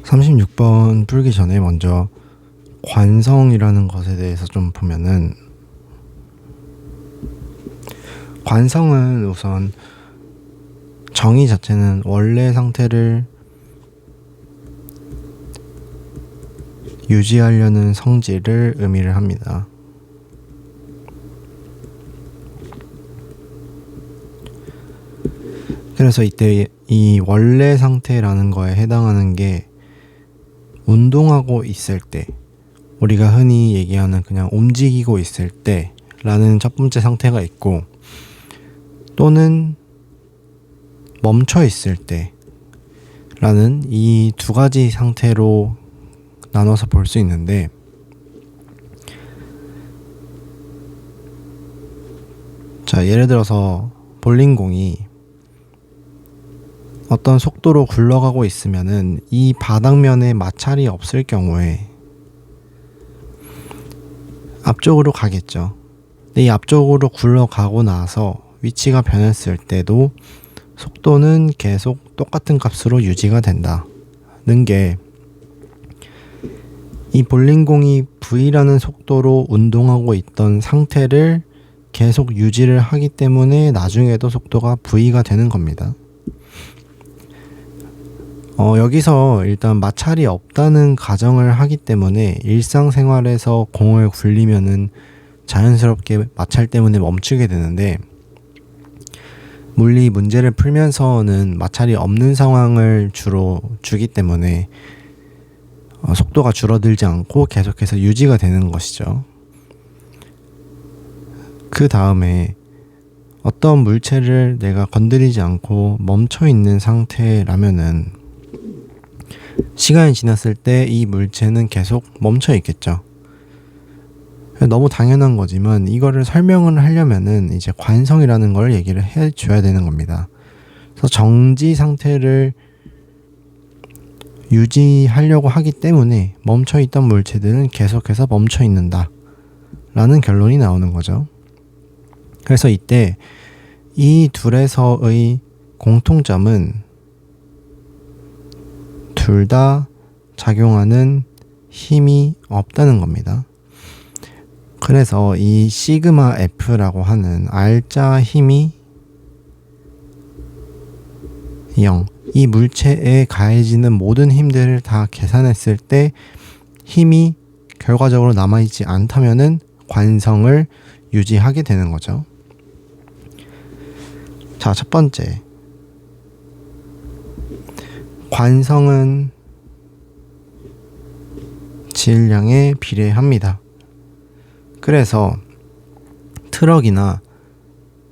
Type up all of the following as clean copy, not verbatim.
36번 풀기 전에 먼저 관성이라는 것에 대해서 좀 보면은, 관성은 우선 정의 자체는 원래 상태를 유지하려는 성질을 의미를 합니다. 그래서 이때 이 원래 상태라는 거에 해당하는 게 운동하고 있을 때, 우리가 흔히 얘기하는 그냥 움직이고 있을 때 라는 첫 번째 상태가 있고, 또는 멈춰 있을 때 라는 이 두 가지 상태로 나눠서 볼 수 있는데, 자, 예를 들어서 볼링공이 어떤 속도로 굴러가고 있으면은 이 바닥면에 마찰이 없을 경우에 앞쪽으로 가겠죠. 근데 이 앞쪽으로 굴러가고 나서 위치가 변했을 때도 속도는 계속 똑같은 값으로 유지가 된다는 게, 이 볼링공이 V라는 속도로 운동하고 있던 상태를 계속 유지를 하기 때문에 나중에도 속도가 V가 되는 겁니다. 여기서 일단 마찰이 없다는 가정을 하기 때문에 일상생활에서 공을 굴리면은 자연스럽게 마찰 때문에 멈추게 되는데, 물리 문제를 풀면서는 마찰이 없는 상황을 주로 주기 때문에 속도가 줄어들지 않고 계속해서 유지가 되는 것이죠. 그 다음에 어떤 물체를 내가 건드리지 않고 멈춰 있는 상태라면은 시간이 지났을 때 이 물체는 계속 멈춰 있겠죠. 너무 당연한 거지만 이거를 설명을 하려면은 이제 관성이라는 걸 얘기를 해줘야 되는 겁니다. 그래서 정지 상태를 유지하려고 하기 때문에 멈춰 있던 물체들은 계속해서 멈춰 있는다 라는 결론이 나오는 거죠. 그래서 이때 이 둘에서의 공통점은 둘 다 작용하는 힘이 없다는 겁니다. 그래서 이 시그마 F라고 하는 R자 힘이 0, 이 물체에 가해지는 모든 힘들을 다 계산했을 때 힘이 결과적으로 남아있지 않다면은 관성을 유지하게 되는 거죠. 자, 첫 번째, 관성은 질량에 비례합니다. 그래서 트럭이나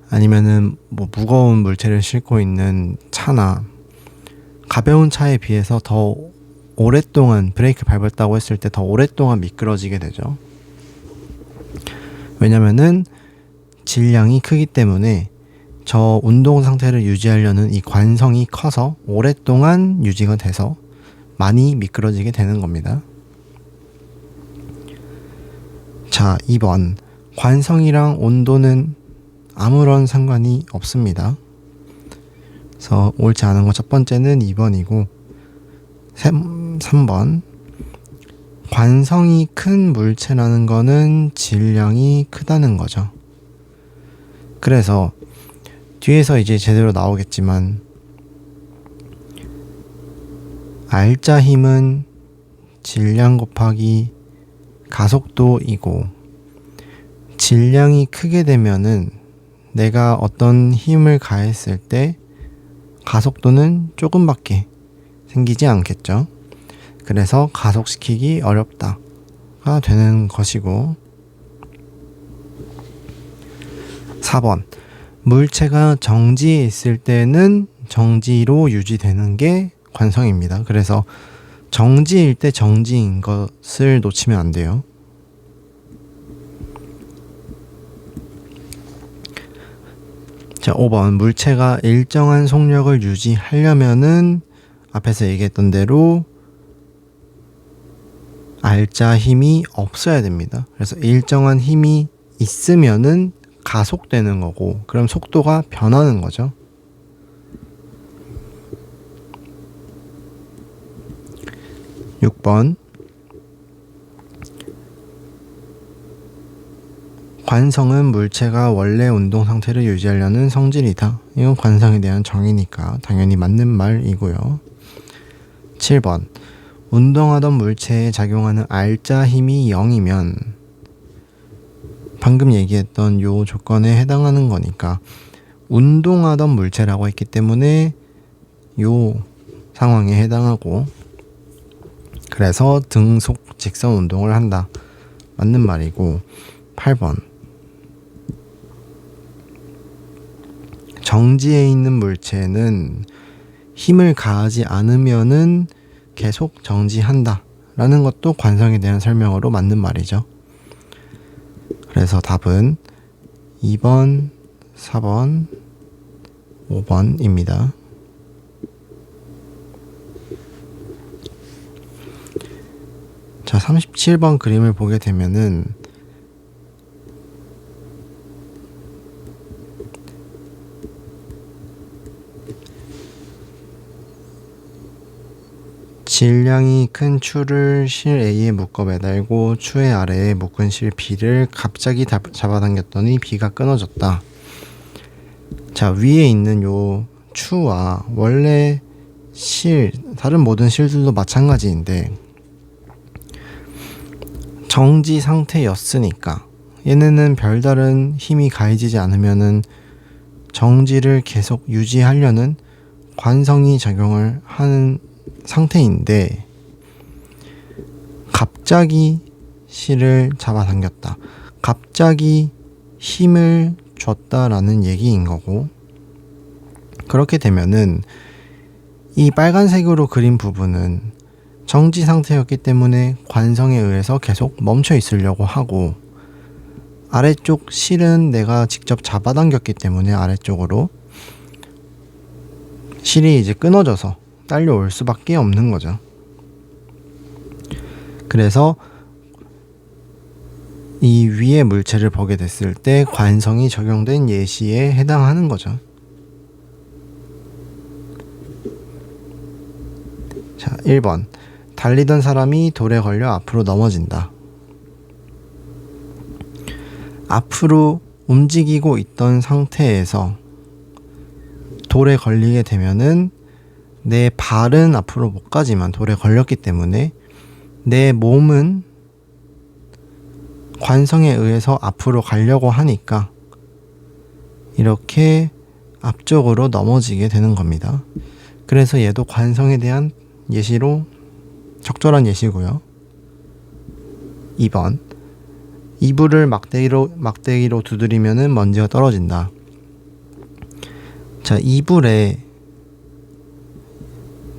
아니면은 무거운 물체를 싣고 있는 차나 가벼운 차에 비해서 더 오랫동안 브레이크 밟았다고 했을 때 더 오랫동안 미끄러지게 되죠. 왜냐면은 질량이 크기 때문에 저 운동 상태를 유지하려는 이 관성이 커서 오랫동안 유지가 돼서 많이 미끄러지게 되는 겁니다. 자, 2번. 관성이랑 온도는 아무런 상관이 없습니다. 그래서 옳지 않은 거 첫 번째는 2번이고, 3번. 관성이 큰 물체라는 거는 질량이 크다는 거죠. 그래서 뒤에서 이제 제대로 나오겠지만, R자 힘은 질량 곱하기 가속도이고, 질량이 크게 되면은 내가 어떤 힘을 가했을 때 가속도는 조금밖에 생기지 않겠죠. 그래서 가속시키기 어렵다가 되는 것이고, 4번. 물체가 정지에 있을 때는 정지로 유지되는 게 관성입니다. 그래서 정지일 때 정지인 것을 놓치면 안 돼요. 자, 5번. 물체가 일정한 속력을 유지하려면은 앞에서 얘기했던 대로 R자 힘이 없어야 됩니다. 그래서 일정한 힘이 있으면은 가속되는 거고, 그럼 속도가 변하는 거죠. 6번 관성은 물체가 원래 운동 상태를 유지하려는 성질이다. 이건 관성에 대한 정의니까 당연히 맞는 말이고요. 7번 운동하던 물체에 작용하는 알자 힘이 0이면 방금 얘기했던 요 조건에 해당하는 거니까 운동하던 물체라고 했기 때문에 요 상황에 해당하고, 그래서 등속 직선 운동을 한다. 맞는 말이고. 8번 정지해 있는 물체는 힘을 가하지 않으면은 계속 정지한다 라는 것도 관성에 대한 설명으로 맞는 말이죠. 그래서 답은 2번, 4번, 5번입니다. 자, 37번 그림을 보게 되면은 질량이 큰 추를 실 A에 묶어 매달고 추의 아래에 묶은 실 B를 갑자기 잡아당겼더니 B가 끊어졌다. 자, 위에 있는 요 추와 원래 실, 다른 모든 실들도 마찬가지인데 정지 상태였으니까 얘네는 별다른 힘이 가해지지 않으면은 정지를 계속 유지하려는 관성이 작용을 하는 상태인데 갑자기 실을 잡아당겼다. 갑자기 힘을 줬다라는 얘기인 거고, 그렇게 되면은 이 빨간색으로 그린 부분은 정지 상태였기 때문에 관성에 의해서 계속 멈춰 있으려고 하고, 아래쪽 실은 내가 직접 잡아당겼기 때문에 아래쪽으로 실이 이제 끊어져서 딸려올 수밖에 없는 거죠. 그래서 이 위의 물체를 보게 됐을 때 관성이 적용된 예시에 해당하는 거죠. 자, 1번 달리던 사람이 돌에 걸려 앞으로 넘어진다. 앞으로 움직이고 있던 상태에서 돌에 걸리게 되면은 내 발은 앞으로 못 가지만 돌에 걸렸기 때문에 내 몸은 관성에 의해서 앞으로 가려고 하니까 이렇게 앞쪽으로 넘어지게 되는 겁니다. 그래서 얘도 관성에 대한 예시로 적절한 예시고요. 2번 이불을 막대기로 두드리면은 먼지가 떨어진다. 자, 이불에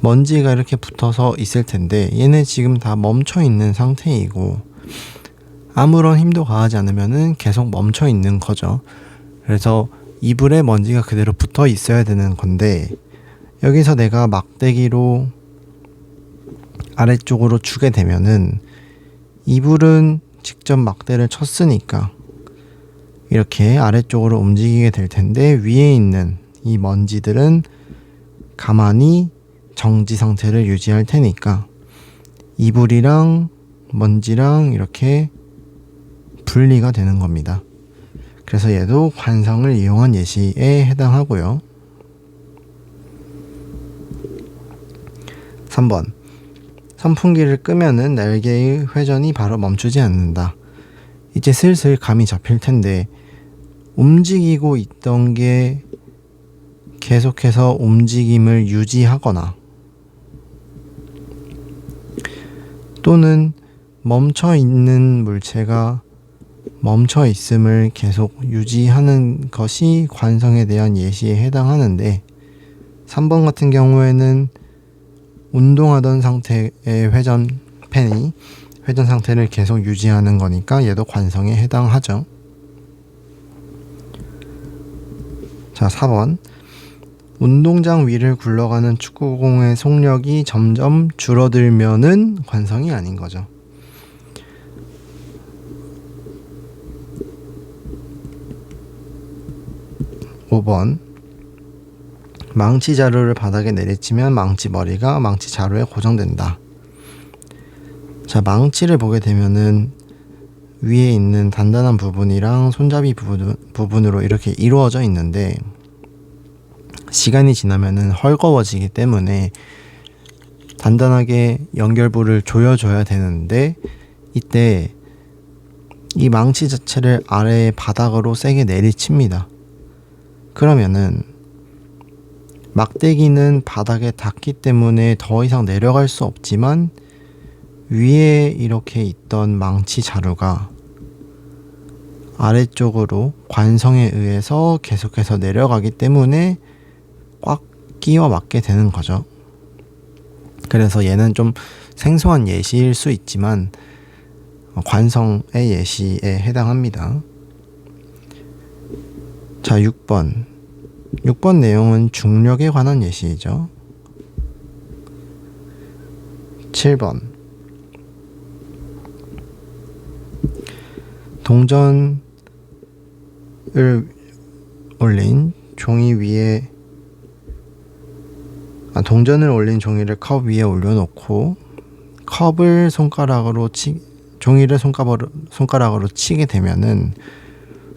먼지가 이렇게 붙어서 있을 텐데 얘네 지금 다 멈춰 있는 상태이고 아무런 힘도 가하지 않으면은 계속 멈춰 있는 거죠. 그래서 이불에 먼지가 그대로 붙어 있어야 되는 건데 여기서 내가 막대기로 아래쪽으로 주게 되면은 이불은 직접 막대를 쳤으니까 이렇게 아래쪽으로 움직이게 될 텐데 위에 있는 이 먼지들은 가만히 정지 상태를 유지할 테니까 이불이랑 먼지랑 이렇게 분리가 되는 겁니다. 그래서 얘도 관성을 이용한 예시에 해당하고요. 3번 선풍기를 끄면은 날개의 회전이 바로 멈추지 않는다. 이제 슬슬 감이 잡힐 텐데 움직이고 있던 게 계속해서 움직임을 유지하거나 또는 멈춰 있는 물체가 멈춰 있음을 계속 유지하는 것이 관성에 대한 예시에 해당하는데 3번 같은 경우에는 운동하던 상태의 펜이 회전 상태를 계속 유지하는 거니까 얘도 관성에 해당하죠. 자, 4번 운동장 위를 굴러가는 축구공의 속력이 점점 줄어들면은 관성이 아닌 거죠. (5번) 망치 자루를 바닥에 내리치면 망치 머리가 망치 자루에 고정된다. 자, 망치를 보게 되면은 위에 있는 단단한 부분이랑 손잡이 부분으로 이렇게 이루어져 있는데, 시간이 지나면은 헐거워지기 때문에 단단하게 연결부를 조여줘야 되는데, 이때 이 망치 자체를 아래의 바닥으로 세게 내리칩니다. 그러면은 막대기는 바닥에 닿기 때문에 더 이상 내려갈 수 없지만, 위에 이렇게 있던 망치 자루가 아래쪽으로 관성에 의해서 계속해서 내려가기 때문에 꽉 끼워 맞게 되는 거죠. 그래서 얘는 좀 생소한 예시일 수 있지만 관성의 예시에 해당합니다. 자, 6번 내용은 중력에 관한 예시이죠. 7번 동전을 올린 종이를 종이를 컵 위에 올려놓고 종이를 손가락으로 치게 되면은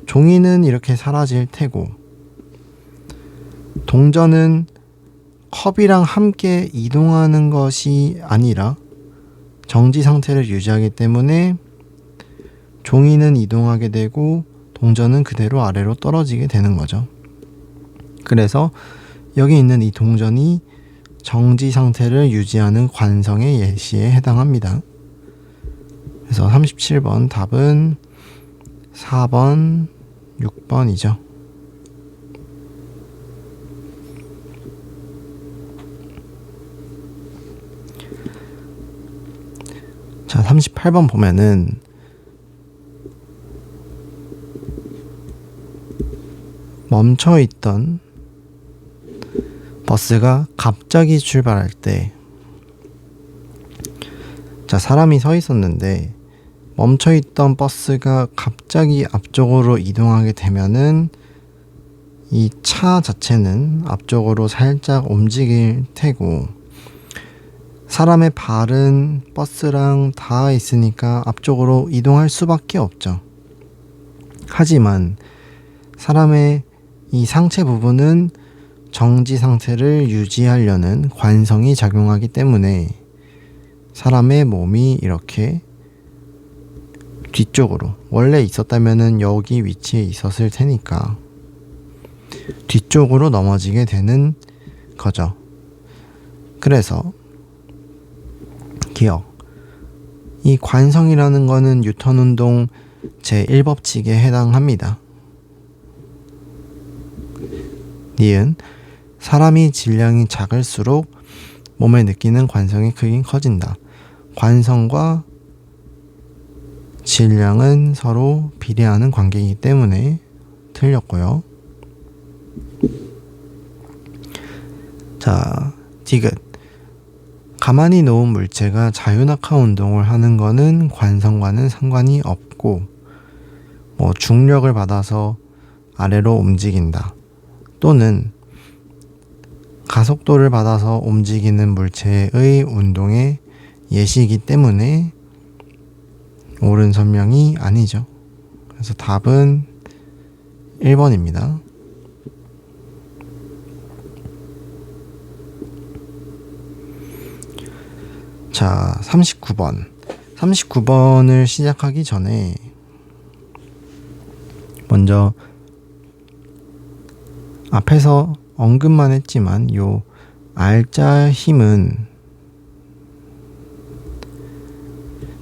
종이는 이렇게 사라질 테고, 동전은 컵이랑 함께 이동하는 것이 아니라 정지 상태를 유지하기 때문에 종이는 이동하게 되고 동전은 그대로 아래로 떨어지게 되는 거죠. 그래서 여기 있는 이 동전이 정지 상태를 유지하는 관성의 예시에 해당합니다. 그래서 37번 답은 4번, 6번이죠. 자, 38번 보면은 멈춰있던 버스가 갑자기 출발할 때, 자, 사람이 서 있었는데 멈춰있던 버스가 갑자기 앞쪽으로 이동하게 되면은 이 차 자체는 앞쪽으로 살짝 움직일 테고, 사람의 발은 버스랑 닿아 있으니까 앞쪽으로 이동할 수밖에 없죠. 하지만 사람의 이 상체 부분은 정지 상태를 유지하려는 관성이 작용하기 때문에 사람의 몸이 이렇게 뒤쪽으로, 원래 있었다면은 여기 위치에 있었을 테니까 뒤쪽으로 넘어지게 되는 거죠. 그래서 기억, 이 관성이라는 거는 뉴턴 운동 제1법칙에 해당합니다. 니은, 사람이 질량이 작을수록 몸에 느끼는 관성의 크기는 커진다. 관성과 질량은 서로 비례하는 관계이기 때문에 틀렸고요. 자, 디귿, 가만히 놓은 물체가 자유낙하 운동을 하는 거는 관성과는 상관이 없고, 중력을 받아서 아래로 움직인다, 또는 가속도를 받아서 움직이는 물체의 운동의 예시이기 때문에 옳은 설명이 아니죠. 그래서 답은 1번입니다. 자, 39번을 시작하기 전에 먼저 앞에서 언급만 했지만 요 R자 힘은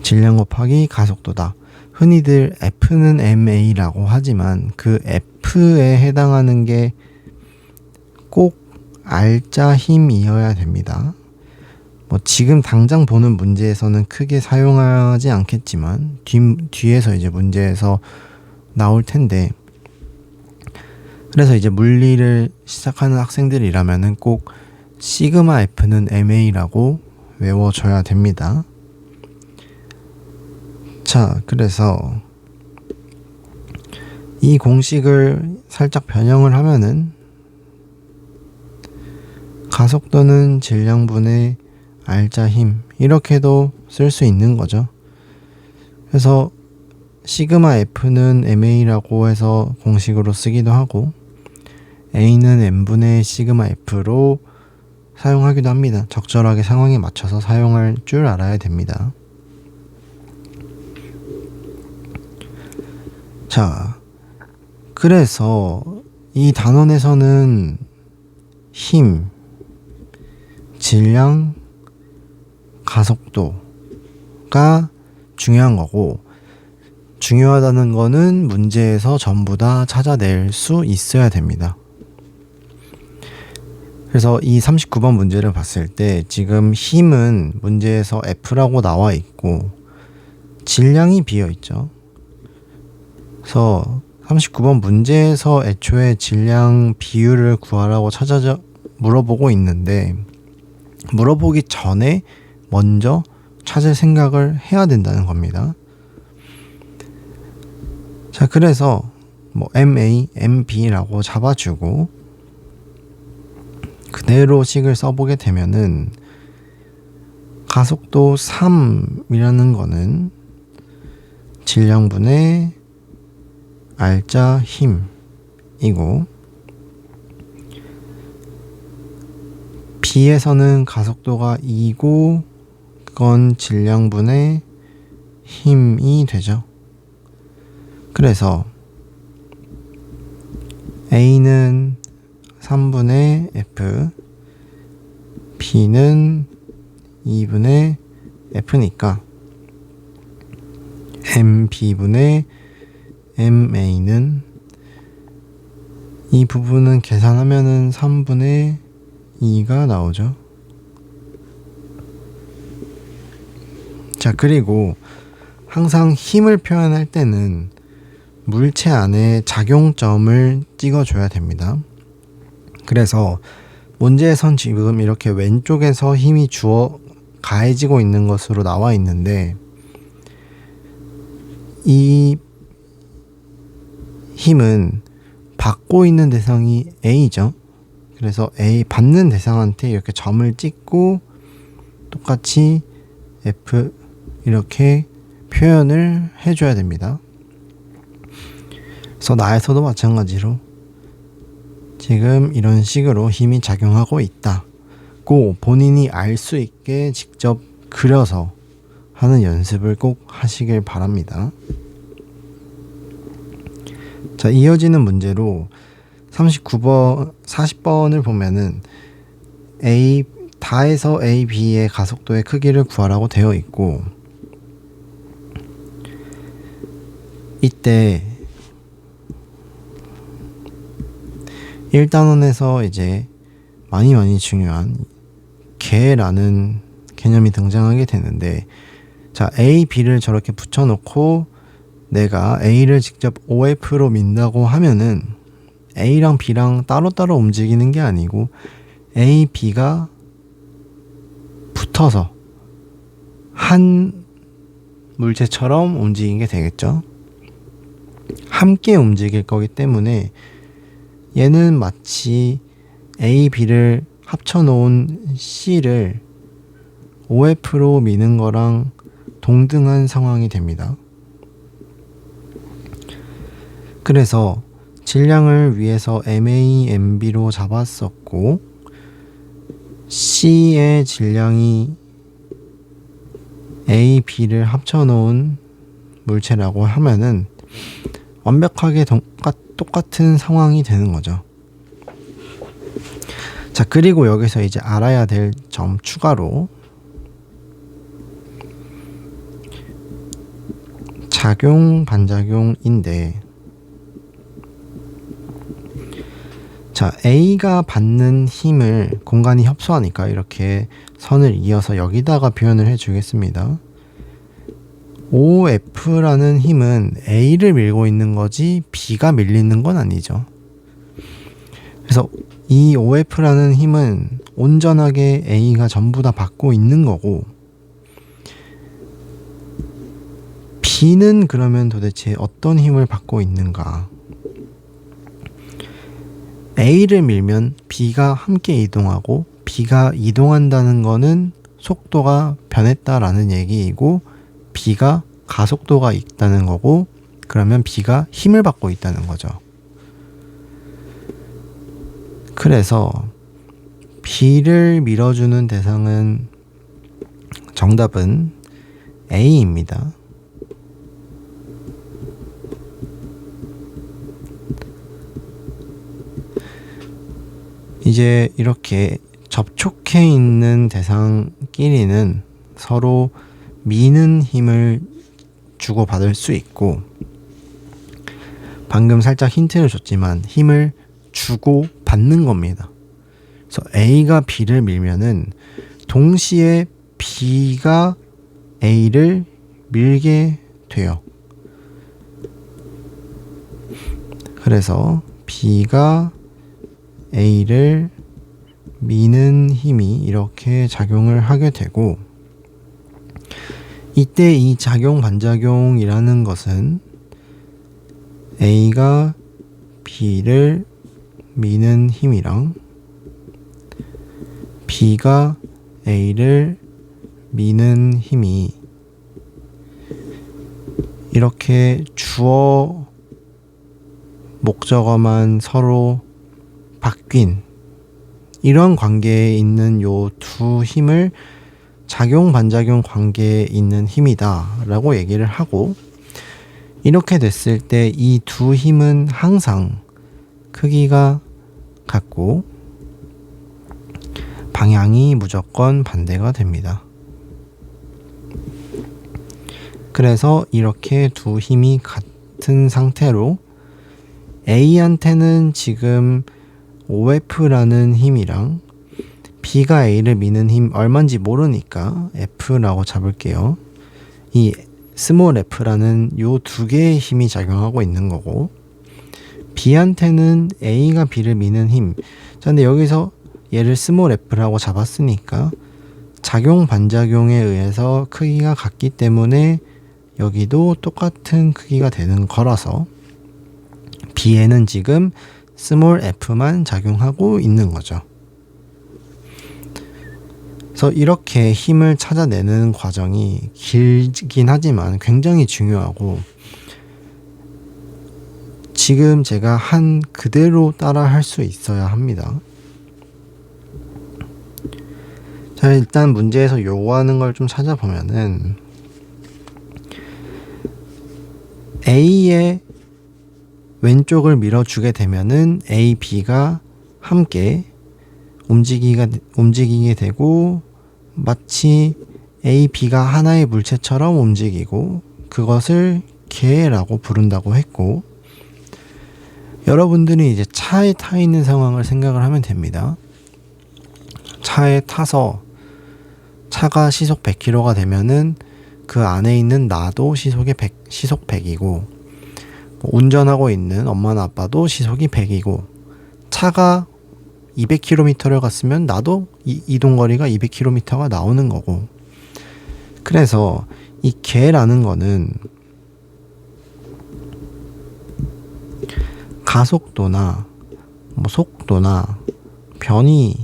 질량 곱하기 가속도다. 흔히들 F는 ma라고 하지만 그 F에 해당하는 게 꼭 R자 힘이어야 됩니다. 지금 당장 보는 문제에서는 크게 사용하지 않겠지만 뒤에서 이제 문제에서 나올 텐데, 그래서 이제 물리를 시작하는 학생들이라면은 꼭 시그마 F는 ma라고 외워줘야 됩니다. 자, 그래서 이 공식을 살짝 변형을 하면은 가속도는 질량분의 R자 힘 이렇게도 쓸 수 있는 거죠. 그래서 시그마 F는 MA라고 해서 공식으로 쓰기도 하고 A는 N분의 시그마 F로 사용하기도 합니다. 적절하게 상황에 맞춰서 사용할 줄 알아야 됩니다. 자, 그래서 이 단원에서는 힘, 질량, 가속도가 중요한 거고, 중요하다는 거는 문제에서 전부 다 찾아낼 수 있어야 됩니다. 그래서 이 39번 문제를 봤을 때 지금 힘은 문제에서 F라고 나와 있고 질량이 비어 있죠. 그래서 39번 문제에서 애초에 질량 비율을 구하라고 물어보고 있는데, 물어보기 전에 먼저 찾을 생각을 해야 된다는 겁니다. 자, 그래서 뭐 MA, MB라고 잡아주고 그대로 식을 써보게 되면은 가속도 3이라는 거는 질량분의 R자 힘이고, B에서는 가속도가 2고 그건 질량분의 힘이 되죠. 그래서 A는 3분의 F, B는 2분의 F니까 MB분의 MA는 이 부분은 계산하면은 3분의 2가 나오죠. 자, 그리고 항상 힘을 표현할 때는 물체 안에 작용점을 찍어줘야 됩니다. 그래서 문제에선 지금 이렇게 왼쪽에서 힘이 가해지고 있는 것으로 나와 있는데, 이 힘은 받고 있는 대상이 A죠. 그래서 A 받는 대상한테 이렇게 점을 찍고 똑같이 F 이렇게 표현을 해줘야 됩니다. 그래서 나에서도 마찬가지로 지금 이런 식으로 힘이 작용하고 있다고 본인이 알 수 있게 직접 그려서 하는 연습을 꼭 하시길 바랍니다. 자, 이어지는 문제로 39번, 40번을 보면은 다에서 A, B의 가속도의 크기를 구하라고 되어 있고, 이때 1단원에서 이제 많이 중요한 개라는 개념이 등장하게 되는데, 자, A, B를 저렇게 붙여놓고 내가 A를 직접 OF로 민다고 하면은 A랑 B랑 따로따로 움직이는 게 아니고 A, B가 붙어서 한 물체처럼 움직이게 되겠죠. 함께 움직일 거기 때문에 얘는 마치 A, B를 합쳐놓은 C를 OF로 미는 거랑 동등한 상황이 됩니다. 그래서 질량을 위해서 MA, MB로 잡았었고, C의 질량이 A, B를 합쳐놓은 물체라고 하면은 완벽하게 똑같은 상황이 되는 거죠. 자, 그리고 여기서 이제 알아야 될 점 추가로, 작용, 반작용인데, 자, A가 받는 힘을 공간이 협소하니까 이렇게 선을 이어서 여기다가 표현을 해주겠습니다. OF라는 힘은 A를 밀고 있는 거지 B가 밀리는 건 아니죠. 그래서 이 OF라는 힘은 온전하게 A가 전부 다 받고 있는 거고, B는 그러면 도대체 어떤 힘을 받고 있는가? A를 밀면 B가 함께 이동하고, B가 이동한다는 거는 속도가 변했다라는 얘기이고 B가 가속도가 있다는 거고 그러면 B가 힘을 받고 있다는 거죠. 그래서 B를 밀어주는 대상은 정답은 A입니다. 이제 이렇게 접촉해 있는 대상끼리는 서로 미는 힘을 주고받을 수 있고 방금 살짝 힌트를 줬지만 힘을 주고받는 겁니다. 그래서 A가 B를 밀면은 동시에 B가 A를 밀게 돼요. 그래서 B가 A를 미는 힘이 이렇게 작용을 하게 되고 이때 이 작용 반작용이라는 것은 A가 B를 미는 힘이랑 B가 A를 미는 힘이 이렇게 주어 목적어만 서로 바뀐 이런 관계에 있는 요 두 힘을 작용 반작용 관계에 있는 힘이다 라고 얘기를 하고 이렇게 됐을 때 이 두 힘은 항상 크기가 같고 방향이 무조건 반대가 됩니다. 그래서 이렇게 두 힘이 같은 상태로 A한테는 지금 OF라는 힘이랑 B가 A를 미는 힘 얼마인지 모르니까 F라고 잡을게요. 이 스몰 f라는 요 두 개의 힘이 작용하고 있는 거고 B한테는 A가 B를 미는 힘. 자, 근데 여기서 얘를 스몰 f라고 잡았으니까 작용 반작용에 의해서 크기가 같기 때문에 여기도 똑같은 크기가 되는 거라서 B에는 지금 스몰 f만 작용하고 있는 거죠. 그래서 이렇게 힘을 찾아내는 과정이 길긴 하지만 굉장히 중요하고 지금 제가 한 그대로 따라 할 수 있어야 합니다. 자, 일단 문제에서 요구하는 걸 좀 찾아보면은 A의 왼쪽을 밀어주게 되면은 A, B가 함께 움직이게 되고 마치 A, B가 하나의 물체처럼 움직이고 그것을 계라고 부른다고 했고 여러분들이 이제 차에 타 있는 상황을 생각을 하면 됩니다. 차에 타서 차가 시속 100km가 되면은 그 안에 있는 나도 시속 100이고 운전하고 있는 엄마나 아빠도 시속이 100이고 차가 200km를 갔으면 나도 이동거리가 200km가 나오는 거고 그래서 이 계라는 거는 가속도나 속도나 변이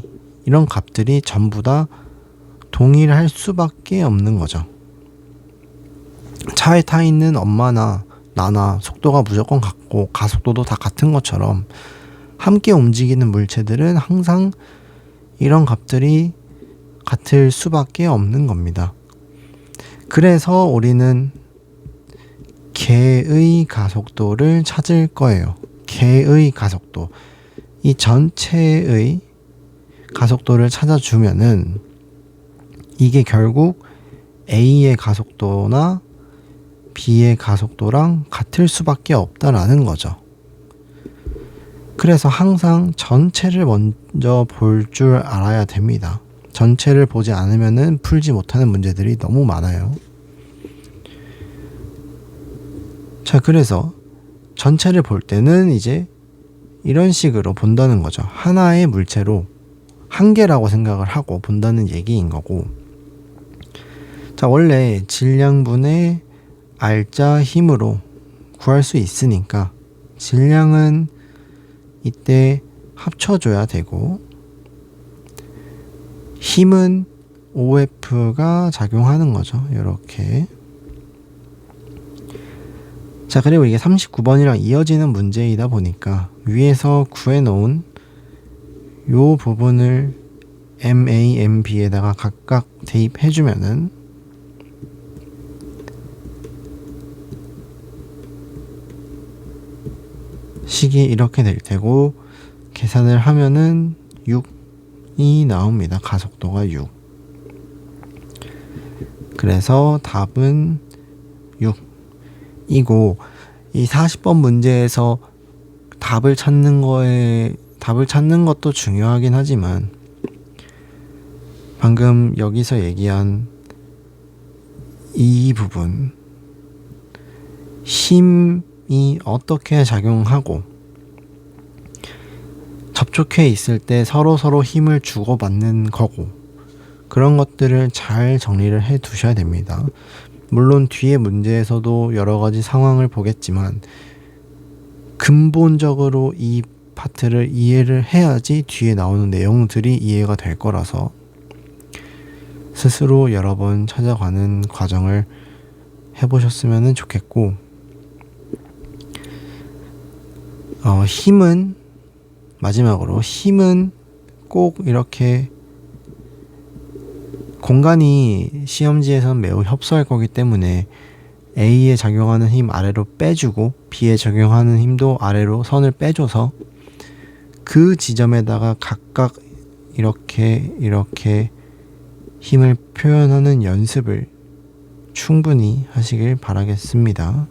이런 값들이 전부 다 동일할 수밖에 없는 거죠. 차에 타 있는 엄마나 나나 속도가 무조건 같고 가속도도 다 같은 것처럼 함께 움직이는 물체들은 항상 이런 값들이 같을 수밖에 없는 겁니다. 그래서 우리는 계의 가속도를 찾을 거예요. 계의 가속도. 이 전체의 가속도를 찾아주면은 이게 결국 A의 가속도나 B의 가속도랑 같을 수밖에 없다라는 거죠. 그래서 항상 전체를 먼저 볼 줄 알아야 됩니다. 전체를 보지 않으면은 풀지 못하는 문제들이 너무 많아요. 자, 그래서 전체를 볼 때는 이제 이런 식으로 본다는 거죠. 하나의 물체로 한 개라고 생각을 하고 본다는 얘기인 거고. 자, 원래 질량분의 R자 힘으로 구할 수 있으니까 질량은 이때 합쳐줘야 되고 힘은 OF가 작용하는 거죠. 이렇게. 자, 그리고 이게 39번이랑 이어지는 문제이다 보니까 위에서 구해놓은 요 부분을 MA, MB에다가 각각 대입해주면은 식이 이렇게 될 테고, 계산을 하면은 6이 나옵니다. 가속도가 6. 그래서 답은 6이고, 이 40번 문제에서 답을 찾는 것도 중요하긴 하지만, 방금 여기서 얘기한 이 부분, 힘이 어떻게 작용하고 접촉해 있을 때 서로 힘을 주고받는 거고, 그런 것들을 잘 정리를 해 두셔야 됩니다. 물론 뒤에 문제에서도 여러 가지 상황을 보겠지만 근본적으로 이 파트를 이해를 해야지 뒤에 나오는 내용들이 이해가 될 거라서 스스로 여러 번 찾아가는 과정을 해보셨으면 좋겠고, 마지막으로 힘은 꼭 이렇게 공간이 시험지에서는 매우 협소할 거기 때문에 A에 작용하는 힘 아래로 빼주고 B에 적용하는 힘도 아래로 선을 빼줘서 그 지점에다가 각각 이렇게 힘을 표현하는 연습을 충분히 하시길 바라겠습니다.